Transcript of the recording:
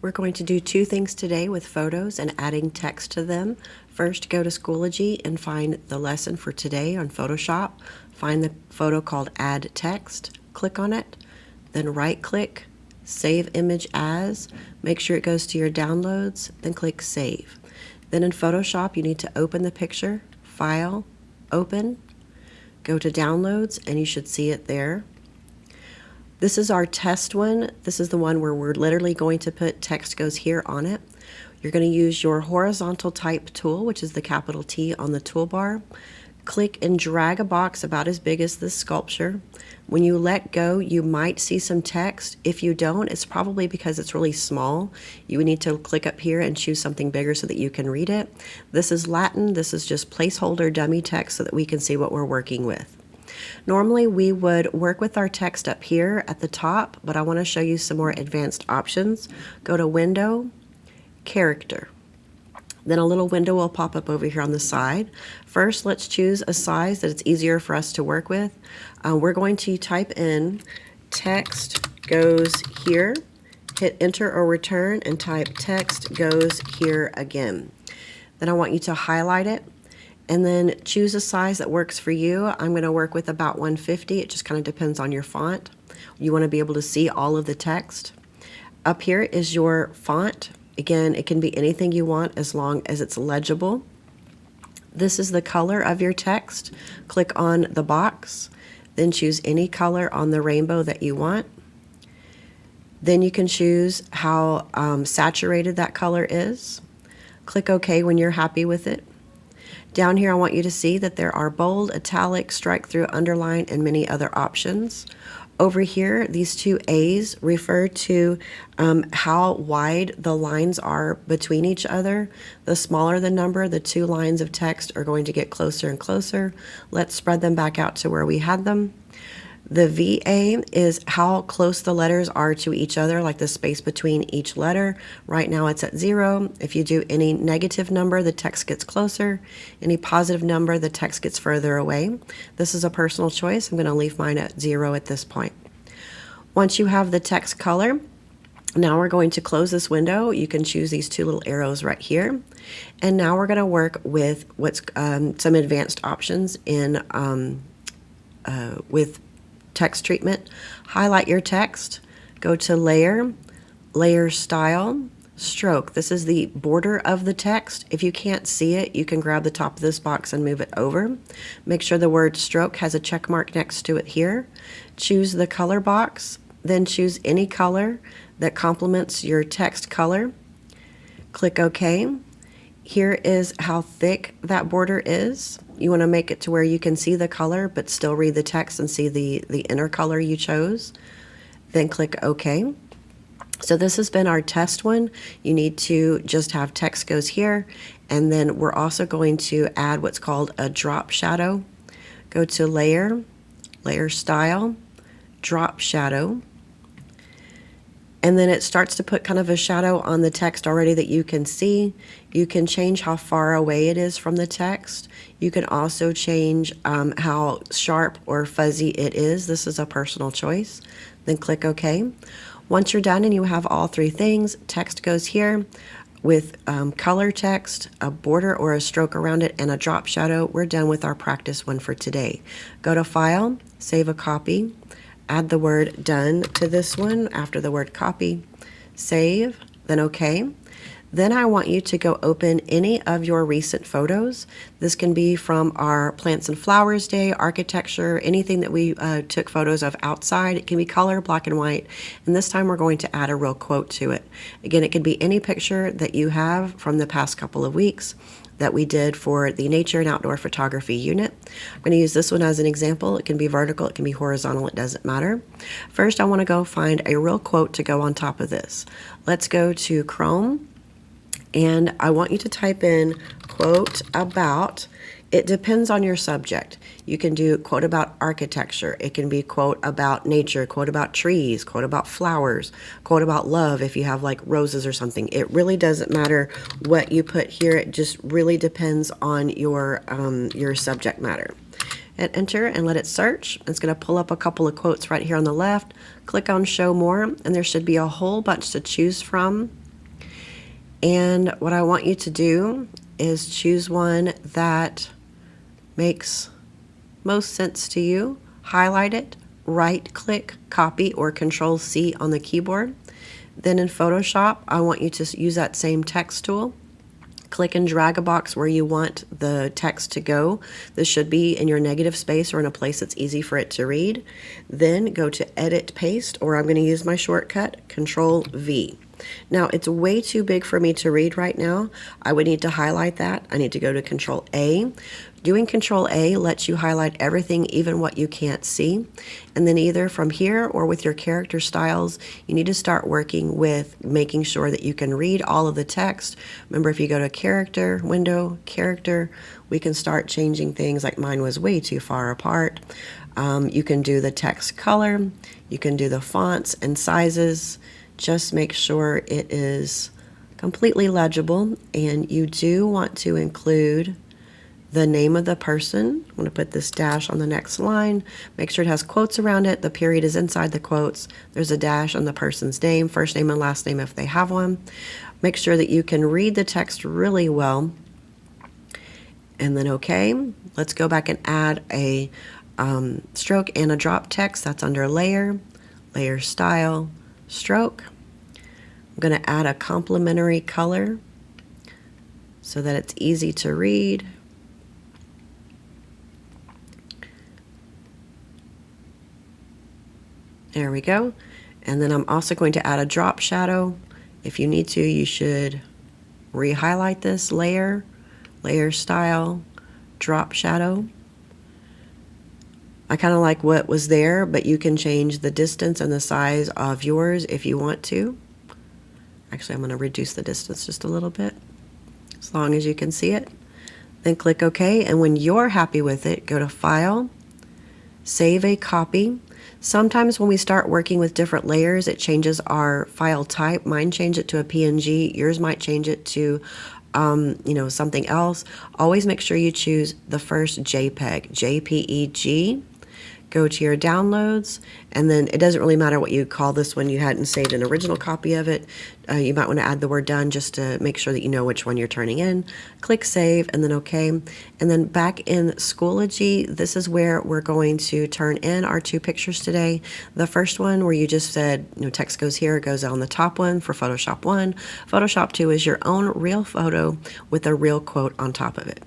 We're going to do two things today with photos and adding text to them. First, go to Schoology and find the lesson for today on Photoshop. Find the photo called Add Text, click on it, then right-click, Save Image As, make sure it goes to your downloads, then click Save. Then in Photoshop, you need to open the picture, File, Open, go to Downloads, and you should see it there. This is our test one. This is the one where we're literally going to put text goes here on it. You're going to use your horizontal type tool, which is the capital T on the toolbar. Click and drag a box about as big as this sculpture. When you let go, you might see some text. If you don't, it's probably because it's really small. You would need to click up here and choose something bigger so that you can read it. This is Latin. This is just placeholder dummy text so that we can see what we're working with. Normally we would work with our text up here at the top, but I want to show you some more advanced options. Go to Window, Character. Then a little window will pop up over here on the side. First, let's choose a size that it's easier for us to work with. We're going to type in text goes here, hit enter or return, and type text goes here again. Then I want you to highlight it and then choose a size that works for you. I'm going to work with about 150. It just kind of depends on your font. You want to be able to see all of the text. Up here is your font. Again, it can be anything you want as long as it's legible. This is the color of your text. Click on the box, then choose any color on the rainbow that you want. Then you can choose how saturated that color is. Click OK when you're happy with it. Down here, I want you to see that there are bold, italic, strike through, underline, and many other options. Over here, these two A's refer to how wide the lines are between each other. The smaller the number, the two lines of text are going to get closer and closer. Let's spread them back out to where we had them. The VA is how close the letters are to each other, like the space between each letter. Right now it's at 0. If you do any negative number, the text gets closer. Any positive number, the text gets further away. This is a personal choice. I'm going to leave mine at 0 at this point. Once you have the text color, now we're going to close this window. You can choose these two little arrows right here. And now we're going to work with what's some advanced options in with text treatment. Highlight your text, go to Layer, Layer Style, Stroke. This is the border of the text. If you can't see it, you can grab the top of this box and move it over. Make sure the word stroke has a check mark next to it here. Choose the color box, then choose any color that complements your text color. Click OK. Here is how thick that border is. You want to make it to where you can see the color but still read the text and see the inner color you chose. Then click OK. So this has been our test one. You need to just have text goes here, and then we're also going to add what's called a drop shadow. Go to Layer, Layer Style, Drop Shadow. And then it starts to put kind of a shadow on the text already that you can see. You can change how far away it is from the text. You can also change how sharp or fuzzy it is. This is a personal choice. Then click OK. Once you're done and you have all three things, text goes here with color text, a border or a stroke around it, and a drop shadow. We're done with our practice one for today. Go to File, Save a Copy. Add the word done to this one after the word copy, save, then OK. Then I want you to go open any of your recent photos. This can be from our Plants and Flowers Day, architecture, anything that we took photos of outside. It can be color, black and white, and this time we're going to add a real quote to it. Again, it could be any picture that you have from the past couple of weeks that we did for the Nature and Outdoor Photography unit. I'm going to use this one as an example. It can be vertical, it can be horizontal, it doesn't matter. First, I want to go find a real quote to go on top of this. Let's go to Chrome, and I want you to type in quote about. It depends on your subject. You can do quote about architecture. It can be quote about nature, quote about trees, quote about flowers, quote about love if you have like roses or something. It really doesn't matter what you put here. It just really depends on your subject matter. Hit enter and let it search. It's going to pull up a couple of quotes right here on the left. Click on show more and there should be a whole bunch to choose from. And what I want you to do is choose one that makes most sense to you, highlight it, right-click, copy, or Control-C on the keyboard. Then in Photoshop, I want you to use that same text tool. Click and drag a box where you want the text to go. This should be in your negative space or in a place that's easy for it to read. Then go to Edit Paste, or I'm going to use my shortcut, Control-V. Now, it's way too big for me to read right now. I would need to highlight that. I need to go to Control-A. Doing Control-A lets you highlight everything, even what you can't see. And then either from here or with your character styles, you need to start working with making sure that you can read all of the text. Remember, if you go to Character, Window, Character, we can start changing things. Like mine was way too far apart. You can do the text color. You can do the fonts and sizes. Just make sure it is completely legible, and you do want to include the name of the person. I'm going to put this dash on the next line. Make sure it has quotes around it. The period is inside the quotes. There's a dash on the person's name, first name and last name if they have one. Make sure that you can read the text really well. And then okay, let's go back and add a stroke and a drop text. That's under Layer, Layer Style, Stroke. I'm going to add a complementary color so that it's easy to read. There we go. And then I'm also going to add a drop shadow. If you need to, you should re-highlight this layer, Layer Style, Drop Shadow. I kind of like what was there, but you can change the distance and the size of yours if you want to. Actually, I'm going to reduce the distance just a little bit, as long as you can see it. Then click OK, and when you're happy with it, go to File, Save a Copy. Sometimes when we start working with different layers, it changes our file type. Mine changed it to a PNG. Yours might change it to something else. Always make sure you choose the first JPEG, JPEG. Go to your downloads, and then it doesn't really matter what you call this when you hadn't saved an original copy of it. You might want to add the word done just to make sure that you know which one you're turning in. Click save and then OK. And then back in Schoology, this is where we're going to turn in our two pictures today. The first one where you just said, text goes here, it goes on the top one for Photoshop 1. Photoshop 2 is your own real photo with a real quote on top of it.